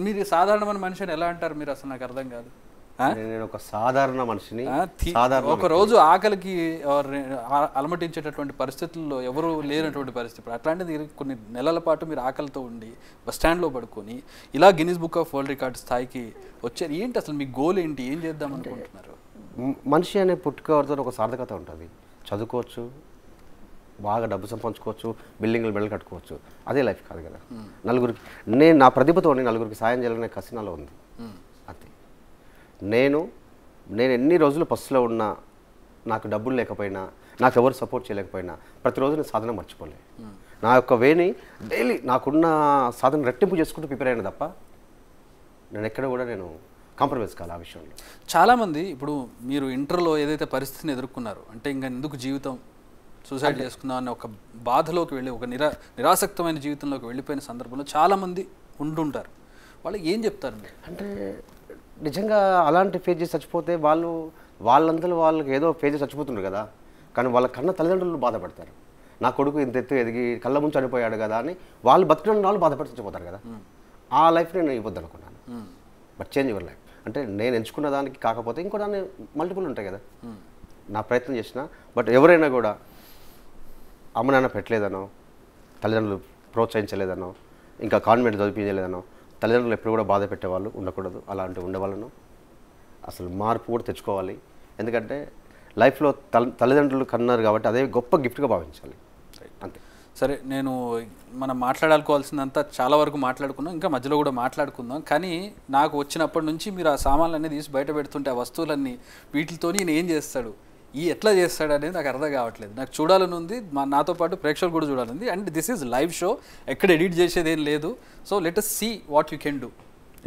మీరు సాధారణమైన మనిషి అని ఎలా అంటారు మీరు? అసలు నాకు అర్థం కాదు. నేను ఒక సాధారణ మనిషిని. ఒక రోజు ఆకలికి అలమటించేటటువంటి పరిస్థితుల్లో ఎవరు లేనటువంటి పరిస్థితి. అట్లాంటిది కొన్ని నెలల పాటు మీరు ఆకలితో ఉండి బస్ స్టాండ్లో పడుకొని ఇలా Guinness book of world record స్థాయికి వచ్చారు. ఏంటి అసలు మీ గోల్ ఏంటి? ఏం చేద్దాం అనుకుంటున్నారు? మనిషి అనే పుట్టుకతో ఒక సార్థకత ఉంటుంది. చదువుకోవచ్చు, బాగా డబ్బు సంపాదించుకోవచ్చు, బిల్డింగ్లు కట్టుకోవచ్చు. అదే లైఫ్ కాదు కదా. నలుగురికి నా ప్రతిభతో నలుగురికి సాయం చేయాలనే కసి నాలో ఉంది. అంతే. నేను ఎన్ని రోజులు పస్తులో ఉన్నా, నాకు డబ్బులు లేకపోయినా, నాకు ఎవరు సపోర్ట్ చేయలేకపోయినా, ప్రతిరోజు నేను సాధన మర్చిపోలే. నా యొక్క వేని డైలీ నాకున్న సాధన రెట్టింపు చేసుకుంటూ ప్రిపేర్ అయినా తప్ప నేను ఎక్కడ కూడా నేను కాంప్రమైజ్ కాదు ఆ విషయంలో. చాలామంది ఇప్పుడు మీరు ఇంటర్లో ఏదైతే పరిస్థితిని ఎదుర్కొన్నారు అంటే ఇంకా ఎందుకు జీవితం సూసైడ్ చేసుకుందాం అనే ఒక బాధలోకి వెళ్ళి ఒక నిరాసక్తమైన జీవితంలోకి వెళ్ళిపోయిన సందర్భంలో చాలామంది ఉంటుంటారు. వాళ్ళు ఏం చెప్తారు? అంటే నిజంగా అలాంటి ఫేజ్ చేసి చచ్చిపోతే వాళ్ళందరూ వాళ్ళకి ఏదో ఫేజ్ చేసి చచ్చిపోతుండ్రు కదా, కానీ వాళ్ళ కన్న తల్లిదండ్రులు బాధపడతారు. నా కొడుకు ఇంత ఎత్తు ఎదిగి కళ్ళ ముందు చనిపోయాడు కదా అని వాళ్ళు బతికిన వాళ్ళు బాధపడి చచ్చిపోతారు కదా. ఆ లైఫ్ నేను ఇవ్వద్దు అనుకున్నాను. బట్ చేంజ్ యువర్ లైఫ్ అంటే నేను ఎంచుకున్న దానికి కాకపోతే ఇంకో దాన్ని మల్టిపుల్ ఉంటాయి కదా. నా ప్రయత్నం చేసిన. బట్ ఎవరైనా కూడా అమ్మ నాన్న పెట్టలేదనో, తల్లిదండ్రులు ప్రోత్సహించలేదనో, ఇంకా కాన్వెంట్ చదివించలేదనో, తల్లిదండ్రులు ఎప్పుడు కూడా బాధ పెట్టేవాళ్ళు ఉండకూడదు. అలాంటి ఉండేవాళ్ళను అసలు మార్పు కూడా తెచ్చుకోవాలి. ఎందుకంటే లైఫ్లో తల్లిదండ్రులు కన్నారు కాబట్టి అదే గొప్ప గిఫ్ట్గా భావించాలి. అంతే. సరే, మనం మాట్లాడుకోవాల్సిందంతా చాలా వరకు మాట్లాడుకున్నాం, ఇంకా మధ్యలో కూడా మాట్లాడుకుందాం. కానీ నాకు వచ్చినప్పటి నుంచి మీరు ఆ సామాన్లన్నీ తీసి బయట పెడుతుంటే ఆ వస్తువులన్నీ వీటితో ఈయన ఏం చేస్తాడు, ఎట్లా చేస్తాడు అనేది నాకు అర్థం కావట్లేదు. నాకు చూడాలని ఉంది, నాతో పాటు ప్రేక్షకులు కూడా చూడాలని ఉంది. And this is live show, ఎక్కడ ఎడిట్ చేసేది ఏం లేదు. So let us see what you can do.